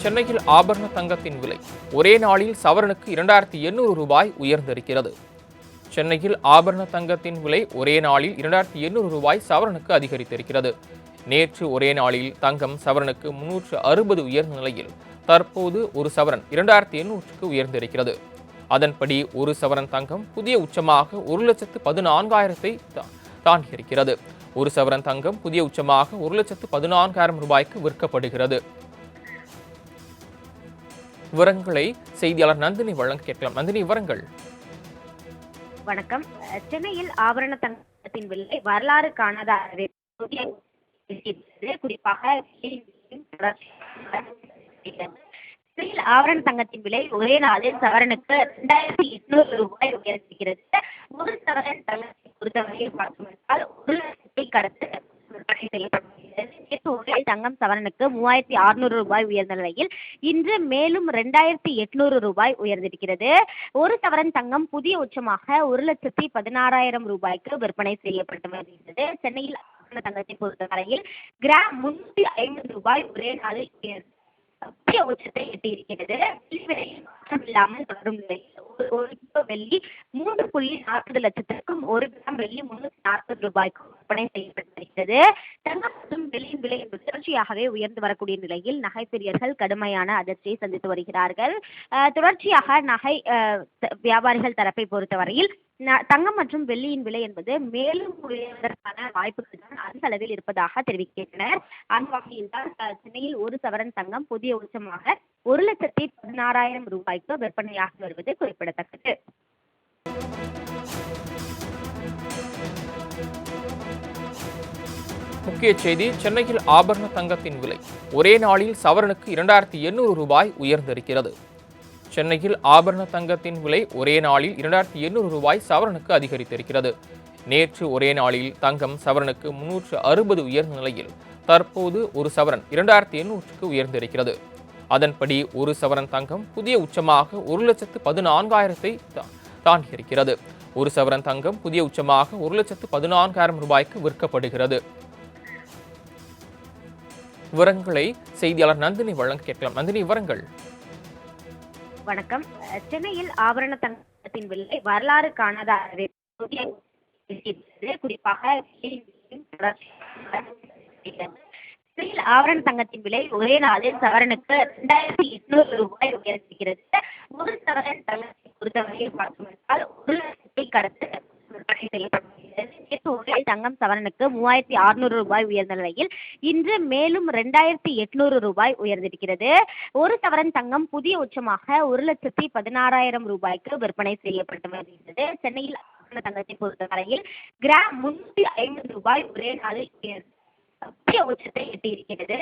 சென்னையில் ஆபரண தங்கத்தின் விலை ஒரே நாளில் சவரனுக்கு 2800 ரூபாய் உயர்ந்திருக்கிறது. சென்னையில் ஆபரண தங்கத்தின் விலை ஒரே நாளில் 2800 ரூபாய் சவரனுக்கு அதிகரித்திருக்கிறது. நேற்று ஒரே நாளில் தங்கம் சவரனுக்கு 360 உயர்ந்த நிலையில் தற்போது ஒரு சவரன் 2800க்கு உயர்ந்திருக்கிறது. அதன்படி ஒரு சவரன் தங்கம் புதிய உச்சமாக 1,14,000 தாண்டியிருக்கிறது. ஒரு சவரன் தங்கம் புதிய உச்சமாக 1,14,000 ரூபாய்க்கு விற்கப்படுகிறது. விவரங்களை செய்தியாளர் நந்தினி வழங்க கேட்கலாம். நந்தினி, விவரங்கள். வணக்கம். சென்னையில் ஆபரண தங்கத்தின் விலை வரலாறு காணாத குறிப்பாக ஆபரண தங்கத்தின் விலை ஒரே நாளில் சவரனுக்கு 2800 ரூபாய் உயர்ந்திருக்கிறது. ஒரு சவரன் தங்கத்தை பொறுத்தவரையில் பார்த்தோம்னால் 1 லட்சத்தை கடந்து விற்பனை செய்யப்படுகிறது. நேற்று தங்கம் சவரனுக்கு 3600 ரூபாய் உயர்ந்த நிலையில் இன்று மேலும் 2800 ரூபாய் உயர்ந்திருக்கிறது. ஒரு சவரன் தங்கம் புதிய உச்சமாக 1,16,000 ரூபாய்க்கு விற்பனை செய்யப்பட்டு வருகிறது. சென்னையில் தங்கத்தை பொறுத்தவரையில் கிராம் 350 ரூபாய் ஒரே நாளில் புதிய உச்சத்தை எட்டியிருக்கிறது. இல்லாமல் தொடரும் நிலையில் ஒரு கிலோ வெள்ளி 3.40 லட்சத்திற்கும் ஒரு கிராம் வெள்ளி 340 ரூபாய்க்கும் விற்பனை செய்யப்பட்டு வருகிறது. தங்கம் மற்றும் வெள்ளியின் விலை தொடர்ச்சியாகவே உயர்ந்து வரக்கூடிய நிலையில் நகை பிரியர்கள் கடுமையான அதிர்ச்சியை சந்தித்து வருகிறார்கள். தொடர்ச்சியாக நகை வியாபாரிகள் தரப்பை பொறுத்தவரையில் தங்கம் மற்றும் வெள்ளியின் விலை என்பது மேலும் உயர்வதற்கான வாய்ப்புகள் தான் அதிக அளவில் இருப்பதாக தெரிவிக்கின்றனர். அந்த வகையில் தான் சென்னையில் ஒரு சவரன் தங்கம் புதிய உச்சமாக 1,16,000 ரூபாய்க்கு விற்பனையாகி வருவது குறிப்பிடத்தக்கது. முக்கிய செய்தி: சென்னையில் ஆபரண தங்கத்தின் விலை ஒரே நாளில் சவரனுக்கு 2800 ரூபாய் உயர்ந்திருக்கிறது. சென்னையில் ஆபரண தங்கத்தின் விலை ஒரே நாளில் 2800 ரூபாய் சவரனுக்கு அதிகரித்திருக்கிறது. நேற்று ஒரே நாளில் தங்கம் சவரனுக்கு 360 உயர்ந்த நிலையில் தற்போது ஒரு சவரன் 2800க்கு உயர்ந்திருக்கிறது. அதன்படி ஒரு சவரன் தங்கம் புதிய உச்சமாக 1,14,000 தாண்டியிருக்கிறது. ஒரு சவரன் தங்கம் புதிய உச்சமாக 1,14,000 ரூபாய்க்கு விற்கப்படுகிறது. விவரங்களை செய்தியாளர் நந்தினி வழங்க கேட்கலாம். நந்தினி, விவரங்கள். வணக்கம். சென்னையில் ஆபரண தங்கத்தின் விலை வரலாறு காணாத குறிப்பாக ஆபரண தங்கத்தின் விலை ஒரே நாளில் சவரனுக்கு 2800 ரூபாய் உயர்ந்திருக்கிறது. ஒரு சவரன் தங்கத்தை பொறுத்தவரையில் பார்த்தோம்னால் 1 லட்சத்தை கடந்து விற்பனை செய்யப்படுகிறது. நேற்று தங்கம் சவரனுக்கு 3600 ரூபாய் உயர்ந்த நிலையில் இன்று மேலும் 2800 ரூபாய் உயர்ந்திருக்கிறது. ஒரு சவரன் தங்கம் புதிய உச்சமாக 1,16,000 ரூபாய்க்கு விற்பனை செய்யப்பட்டு வருகிறது. சென்னையில் தங்கத்தை பொறுத்தவரையில் கிராம் 350 ரூபாய் ஒரே நாளில் புதிய உச்சத்தை எட்டியிருக்கிறது.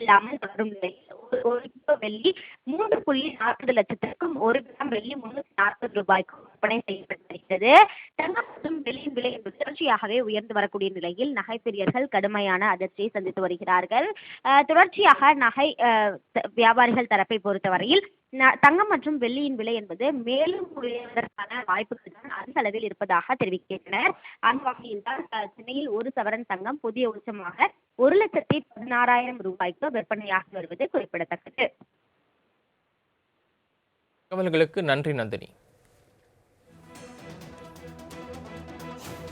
இல்லாமல் தொடரும் நிலையில் ஒரு கிலோ வெள்ளி 3.40 லட்சத்திற்கும் ஒரு கிராம் வெள்ளி 340 ரூபாய்க்கும் விற்பனை செய்யப்பட்டு வருகிறது. தங்கம் மற்றும் வெள்ளியின் விலை தொடர்ச்சியாகவே உயர்ந்து வரக்கூடிய நிலையில் நகை பிரியர்கள் கடுமையான அதிர்ச்சியை சந்தித்து வருகிறார்கள். தொடர்ச்சியாக நகை வியாபாரிகள் தரப்பை பொறுத்தவரையில் தங்கம் மற்றும் வெள்ளியின் விலை என்பது மேலும் உயர்வதற்கான வாய்ப்புகள் தான் அதிக அளவில் இருப்பதாக தெரிவிக்கின்றனர். அந்த வகையில் தான் சென்னையில் ஒரு சவரன் தங்கம் புதிய உச்சமாக 1,16,000 ரூபாய்க்கு விற்பனையாகி வருவது குறிப்பிடத்தக்கது. தகவல்களுக்கு நன்றி நந்தினி.